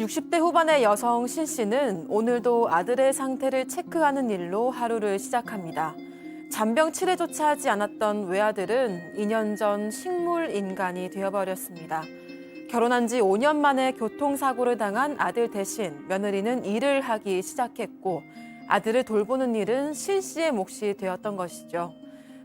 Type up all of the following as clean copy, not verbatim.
60대 후반의 여성 신 씨는 오늘도 아들의 상태를 체크하는 일로 하루를 시작합니다. 잔병 치레조차 하지 않았던 외아들은 2년 전 식물 인간이 되어버렸습니다. 결혼한 지 5년 만에 교통사고를 당한 아들 대신 며느리는 일을 하기 시작했고 아들을 돌보는 일은 신 씨의 몫이 되었던 것이죠.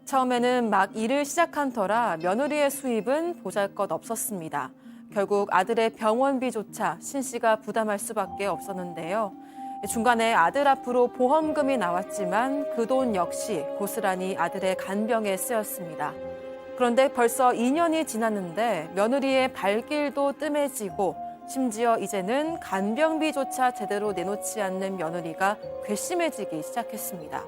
처음에는 막 일을 시작한 터라 며느리의 수입은 보잘것없었습니다. 결국 아들의 병원비조차 신 씨가 부담할 수밖에 없었는데요. 중간에 아들 앞으로 보험금이 나왔지만 그 돈 역시 고스란히 아들의 간병에 쓰였습니다. 그런데 벌써 2년이 지났는데 며느리의 발길도 뜸해지고 심지어 이제는 간병비조차 제대로 내놓지 않는 며느리가 괘씸해지기 시작했습니다.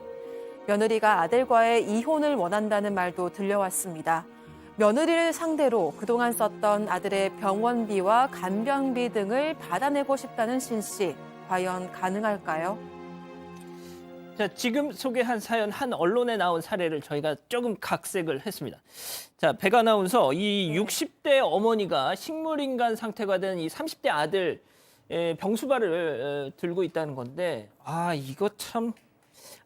며느리가 아들과의 이혼을 원한다는 말도 들려왔습니다. 며느리를 상대로 그동안 썼던 아들의 병원비와 간병비 등을 받아내고 싶다는 신 씨, 과연 가능할까요? 자, 지금 소개한 사연 한 언론에 나온 사례를 저희가 조금 각색을 했습니다. 자, 백 아나운서, 이 60대 어머니가 식물인간 상태가 된 이 30대 아들 병수발을 들고 있다는 건데, 이거 참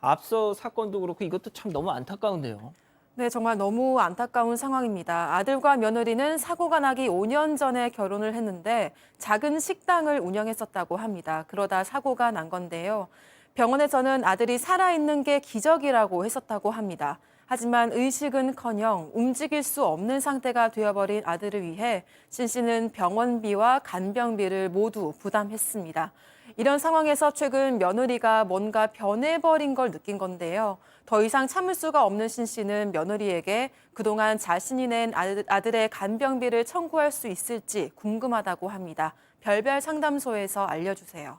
앞서 사건도 그렇고 이것도 참 너무 안타까운데요. 네, 정말 너무 안타까운 상황입니다. 아들과 며느리는 사고가 나기 5년 전에 결혼을 했는데 작은 식당을 운영했었다고 합니다. 그러다 사고가 난 건데요. 병원에서는 아들이 살아있는 게 기적이라고 했었다고 합니다. 하지만 의식은커녕 움직일 수 없는 상태가 되어버린 아들을 위해 신 씨는 병원비와 간병비를 모두 부담했습니다. 이런 상황에서 최근 며느리가 뭔가 변해버린 걸 느낀 건데요. 더 이상 참을 수가 없는 신 씨는 며느리에게 그동안 자신이 낸 아들의 간병비를 청구할 수 있을지 궁금하다고 합니다. 별별 상담소에서 알려주세요.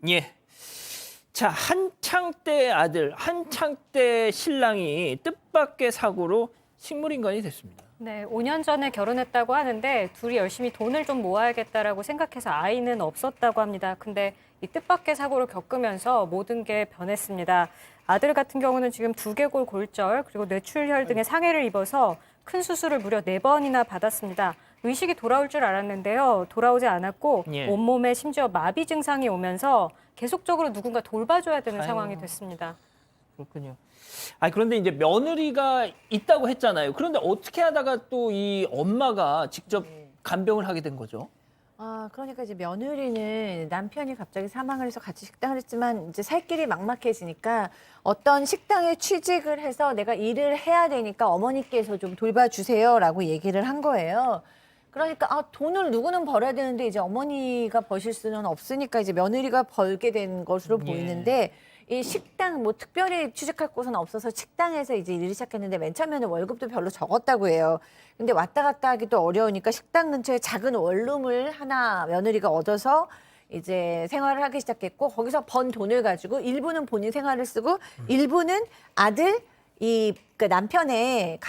예. 자, 한창 때 아들, 한창 때 신랑이 뜻밖의 사고로 식물인간이 됐습니다. 네, 5년 전에 결혼했다고 하는데 둘이 열심히 돈을 좀 모아야겠다라고 생각해서 아이는 없었다고 합니다. 근데 이 뜻밖의 사고를 겪으면서 모든 게 변했습니다. 아들 같은 경우는 지금 두개골 골절 그리고 뇌출혈 등의 상해를 입어서 큰 수술을 무려 4번이나 받았습니다. 의식이 돌아올 줄 알았는데요. 돌아오지 않았고 예. 온몸에 심지어 마비 증상이 오면서 계속적으로 누군가 돌봐줘야 되는 아유. 상황이 됐습니다. 그렇군요. 그런데 이제 며느리가 있다고 했잖아요. 그런데 어떻게 하다가 또 이 엄마가 직접 간병을 하게 된 거죠? 그러니까 이제 며느리는 남편이 갑자기 사망을 해서 같이 식당을 했지만 이제 살 길이 막막해지니까 어떤 식당에 취직을 해서 내가 일을 해야 되니까 어머니께서 좀 돌봐주세요라고 얘기를 한 거예요. 그러니까 돈을 누구는 벌어야 되는데 이제 어머니가 버실 수는 없으니까 이제 며느리가 벌게 된 것으로 예. 보이는데 이 식당 뭐 특별히 취직할 곳은 없어서 식당에서 이제 일을 시작했는데 맨 처음에는 월급도 별로 적었다고 해요. 근데 왔다 갔다 하기도 어려우니까 식당 근처에 작은 원룸을 하나 며느리가 얻어서 이제 생활을 하기 시작했고 거기서 번 돈을 가지고 일부는 본인 생활을 쓰고 일부는 아들 그 남편의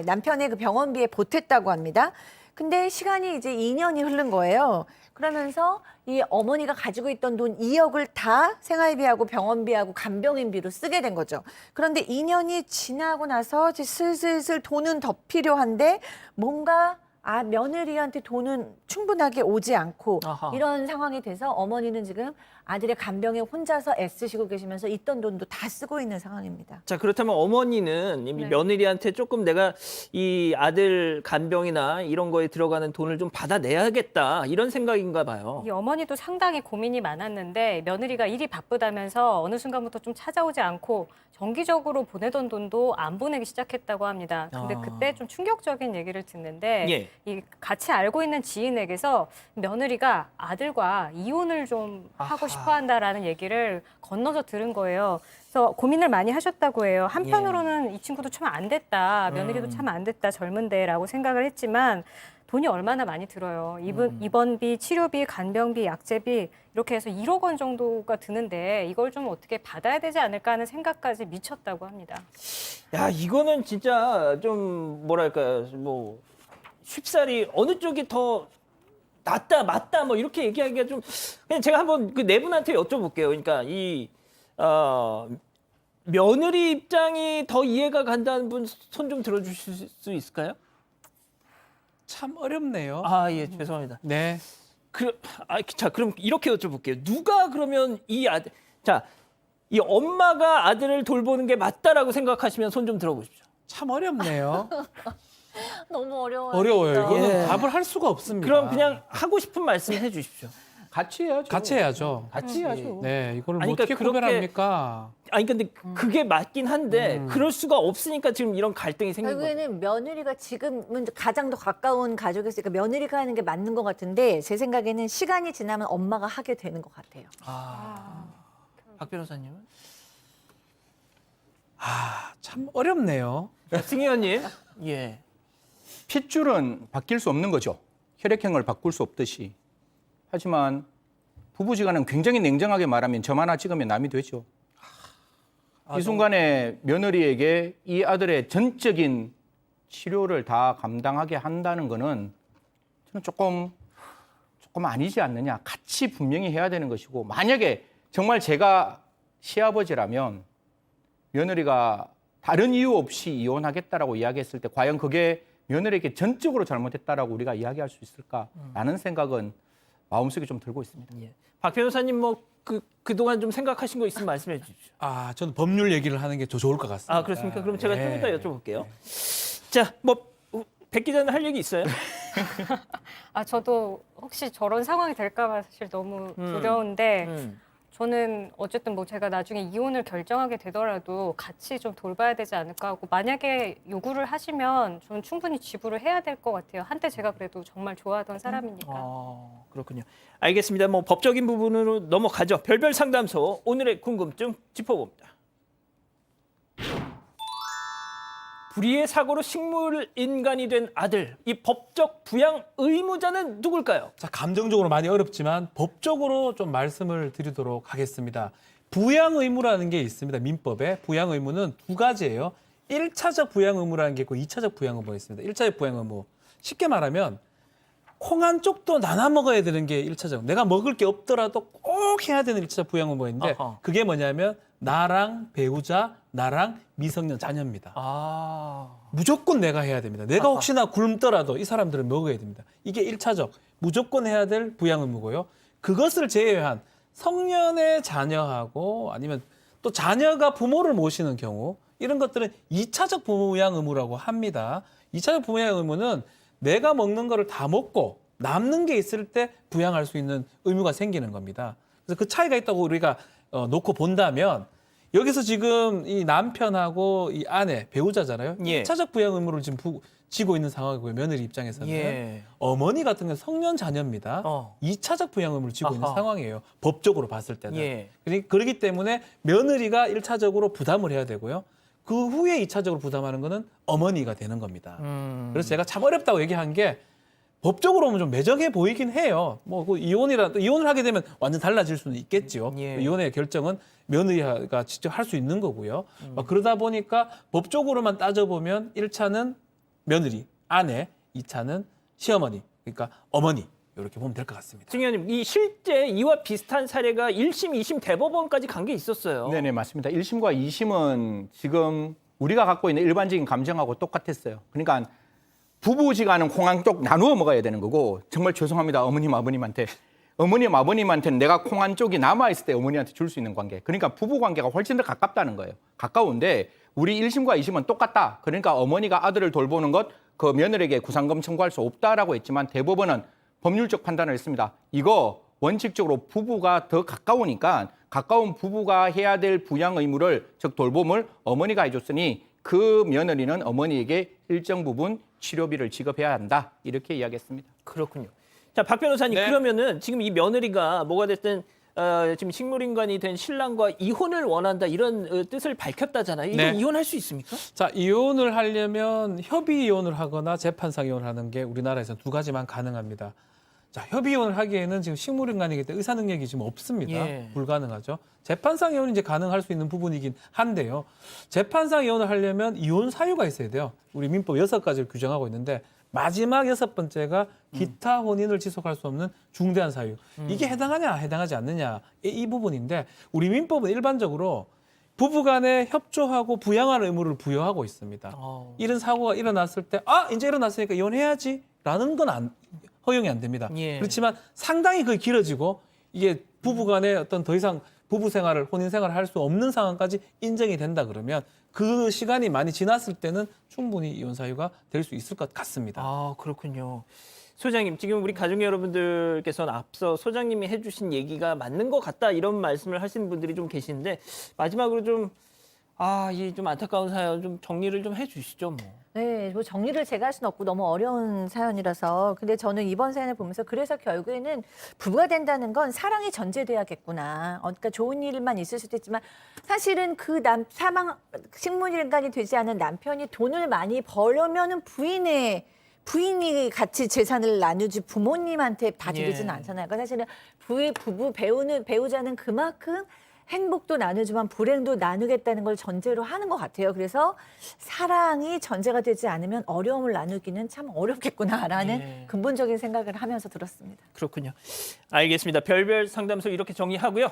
남편의 그 병원비에 보탰다고 합니다. 근데 시간이 이제 2년이 흐른 거예요. 그러면서 이 어머니가 가지고 있던 돈 2억을 다 생활비하고 병원비하고 간병인비로 쓰게 된 거죠. 그런데 2년이 지나고 나서 이제 슬슬 돈은 더 필요한데 뭔가 며느리한테 돈은 충분하게 오지 않고 아하. 이런 상황이 돼서 어머니는 지금 아들의 간병에 혼자서 애쓰시고 계시면서 있던 돈도 다 쓰고 있는 상황입니다. 자, 그렇다면 어머니는 이미 네. 며느리한테 조금 내가 이 아들 간병이나 이런 거에 들어가는 돈을 좀 받아내야겠다 이런 생각인가 봐요. 이 어머니도 상당히 고민이 많았는데 며느리가 일이 바쁘다면서 어느 순간부터 좀 찾아오지 않고 정기적으로 보내던 돈도 안 보내기 시작했다고 합니다. 근데 그때 좀 충격적인 얘기를 듣는데 예. 이 같이 알고 있는 지인에게서 며느리가 아들과 이혼을 좀 하고 싶어 한다라는 얘기를 건너서 들은 거예요. 그래서 고민을 많이 하셨다고 해요. 한편으로는 이 친구도 참 안 됐다. 며느리도 참 안 됐다. 젊은데라고 생각을 했지만 돈이 얼마나 많이 들어요. 입원비, 치료비, 간병비, 약제비 이렇게 해서 1억 원 정도가 드는데 이걸 좀 어떻게 받아야 되지 않을까 하는 생각까지 미쳤다고 합니다. 야, 이거는 진짜 좀 뭐랄까요, 뭐 쉽사리 어느 쪽이 더 낫다, 맞다, 뭐 이렇게 얘기하기가 좀 그냥 제가 한번 그 네 분한테 여쭤볼게요. 그러니까 며느리 입장이 더 이해가 간다는 분 손 좀 들어주실 수 있을까요? 참 어렵네요. 예, 죄송합니다. 네. 자, 그럼 이렇게 여쭤볼게요. 누가 그러면 이 아들, 자, 이 엄마가 아들을 돌보는 게 맞다라고 생각하시면 손 좀 들어보십시오. 참 어렵네요. 너무 어려워요. 어려워요. 진짜. 이거는 예. 답을 할 수가 없습니다. 그럼 그냥 하고 싶은 말씀 해주십시오. 같이 해야죠. 같이 해야죠. 같이 해야죠. 네, 이걸 뭐 아니, 그러니까 어떻게 그렇게- 구별합니까? 아니 근데 그게 맞긴 한데 그럴 수가 없으니까 지금 이런 갈등이 생긴 거예요. 결국에는 며느리가 지금은 가장 더 가까운 가족이었으니까 며느리가 하는 게 맞는 것 같은데 제 생각에는 시간이 지나면 엄마가 하게 되는 것 같아요. 박 변호사님은? 참 어렵네요. 승희 의원님. 예. 핏줄은 바뀔 수 없는 거죠. 혈액형을 바꿀 수 없듯이. 하지만 부부지간은 굉장히 냉정하게 말하면 점 하나 찍으면 남이 되죠. 이 순간에 며느리에게 이 아들의 전적인 치료를 다 감당하게 한다는 거는 저는 조금 아니지 않느냐. 같이 분명히 해야 되는 것이고 만약에 정말 제가 시아버지라면 며느리가 다른 이유 없이 이혼하겠다라고 이야기했을 때 과연 그게 며느리에게 전적으로 잘못했다라고 우리가 이야기할 수 있을까라는 생각은 마음속에 좀 들고 있습니다. 예. 박 변호사님 뭐 그동안 좀 생각하신 거 있으면 말씀해 주십시오. 저는 법률 얘기를 하는 게 더 좋을 것 같습니다. 아, 그렇습니까? 그럼 제가 좀 예. 이따 여쭤볼게요. 자, 뭐 백 기자는 할 얘기 있어요? 저도 혹시 저런 상황이 될까봐 사실 너무 두려운데 저는 어쨌든 뭐 제가 나중에 이혼을 결정하게 되더라도 같이 좀 돌봐야 되지 않을까 하고 만약에 요구를 하시면 저는 충분히 지불을 해야 될 것 같아요. 한때 제가 그래도 정말 좋아하던 사람이니까. 그렇군요. 알겠습니다. 뭐 법적인 부분으로 넘어가죠. 별별 상담소 오늘의 궁금증 짚어봅니다. 불의의 사고로 식물 인간이 된 아들, 이 법적 부양 의무자는 누굴까요? 자, 감정적으로 많이 어렵지만 법적으로 좀 말씀을 드리도록 하겠습니다. 부양 의무라는 게 있습니다. 민법에 부양 의무는 두 가지예요. 1차적 부양 의무라는 게 있고 2차적 부양 의무가 있습니다. 1차적 부양 의무. 쉽게 말하면 콩 한 쪽도 나눠 먹어야 되는 게 1차적. 내가 먹을 게 없더라도 꼭 해야 되는 1차적 부양 의무가 있는데 아하. 그게 뭐냐면 나랑 배우자, 나랑 미성년 자녀입니다. 무조건 내가 해야 됩니다. 내가 혹시나 굶더라도 이 사람들은 먹어야 됩니다. 이게 1차적 무조건 해야 될 부양 의무고요. 그것을 제외한 성년의 자녀하고 아니면 또 자녀가 부모를 모시는 경우 이런 것들은 2차적 부양 의무라고 합니다. 2차적 부양 의무는 내가 먹는 거를 다 먹고 남는 게 있을 때 부양할 수 있는 의무가 생기는 겁니다. 그래서 그 차이가 있다고 우리가 놓고 본다면 여기서 지금 이 남편하고 이 아내, 배우자잖아요. 예. 1차적 부양 의무를 지금 지고 있는 상황이고요. 며느리 입장에서는. 예. 어머니 같은 경우는 성년 자녀입니다. 2차적 부양 의무를 지고 있는 아하. 상황이에요. 법적으로 봤을 때는. 예. 그렇기 때문에 며느리가 1차적으로 부담을 해야 되고요. 그 후에 2차적으로 부담하는 거는 어머니가 되는 겁니다. 그래서 제가 참 어렵다고 얘기한 게 법적으로 보면 좀 매정해 보이긴 해요. 뭐 그 이혼을 하게 되면 완전 달라질 수는 있겠죠. 예. 이혼의 결정은 며느리가 직접 할 수 있는 거고요. 그러다 보니까 법적으로만 따져보면 1차는 며느리, 아내, 2차는 시어머니, 그러니까 어머니 이렇게 보면 될 것 같습니다. 승희 의원님, 이 실제 이와 비슷한 사례가 1심, 2심 대법원까지 간 게 있었어요. 네네, 맞습니다. 1심과 2심은 지금 우리가 갖고 있는 일반적인 감정하고 똑같았어요. 그러니까 부부지간은 콩 한 쪽 나누어 먹어야 되는 거고 정말 죄송합니다. 어머님, 아버님한테는 내가 콩 한 쪽이 남아있을 때 어머니한테 줄 수 있는 관계. 그러니까 부부 관계가 훨씬 더 가깝다는 거예요. 가까운데 우리 1심과 2심은 똑같다. 그러니까 어머니가 아들을 돌보는 것 그 며느리에게 구상금 청구할 수 없다라고 했지만 대법원은 법률적 판단을 했습니다. 이거 원칙적으로 부부가 더 가까우니까 가까운 부부가 해야 될 부양 의무를 즉 돌봄을 어머니가 해줬으니 그 며느리는 어머니에게 일정 부분 치료비를 지급해야 한다. 이렇게 이야기했습니다. 그렇군요. 자, 박 변호사님, 네. 그러면은 지금 이 며느리가 뭐가 됐든 지금 식물인간이 된 신랑과 이혼을 원한다 이런 뜻을 밝혔다잖아요. 이거 네. 이혼할 수 있습니까? 자, 이혼을 하려면 협의 이혼을 하거나 재판상 이혼을 하는 게 우리나라에서 두 가지만 가능합니다. 자, 협의 이혼을 하기에는 지금 식물인간이기 때문에 의사 능력이 지금 없습니다. 예. 불가능하죠. 재판상 이혼이 이제 가능할 수 있는 부분이긴 한데요. 재판상 이혼을 하려면 이혼 사유가 있어야 돼요. 우리 민법 6가지를 규정하고 있는데 마지막 6번째가 기타 혼인을 지속할 수 없는 중대한 사유. 이게 해당하냐 해당하지 않느냐 이 부분인데 우리 민법은 일반적으로 부부간에 협조하고 부양하는 의무를 부여하고 있습니다. 이런 사고가 일어났을 때 이제 일어났으니까 이혼해야지라는 건 허용이 안 됩니다. 예. 그렇지만 상당히 그게 길어지고 이게 부부간의 어떤 더 이상 부부 생활을 혼인 생활을 할 수 없는 상황까지 인정이 된다 그러면 그 시간이 많이 지났을 때는 충분히 이혼 사유가 될 수 있을 것 같습니다. 아, 그렇군요. 소장님, 지금 우리 가족 여러분들께서는 앞서 소장님이 해주신 얘기가 맞는 것 같다 이런 말씀을 하시는 분들이 좀 계신데 마지막으로 좀 이 좀 안타까운 사연 좀 정리를 좀 해주시죠, 뭐. 네, 뭐 정리를 제가 할 수는 없고 너무 어려운 사연이라서. 근데 저는 이번 사연을 보면서 그래서 결국에는 부부가 된다는 건 사랑이 전제돼야겠구나. 그러니까 좋은 일만 있을 수도 있지만 사실은 그 식물인간이 되지 않은 남편이 돈을 많이 벌려면은 부인이 같이 재산을 나누지 부모님한테 다 드리지는 예. 않잖아요. 그러니까 사실은 배우자는 그만큼 행복도 나누지만 불행도 나누겠다는 걸 전제로 하는 것 같아요. 그래서 사랑이 전제가 되지 않으면 어려움을 나누기는 참 어렵겠구나라는 예. 근본적인 생각을 하면서 들었습니다. 그렇군요. 알겠습니다. 별별 상담소 이렇게 정리하고요.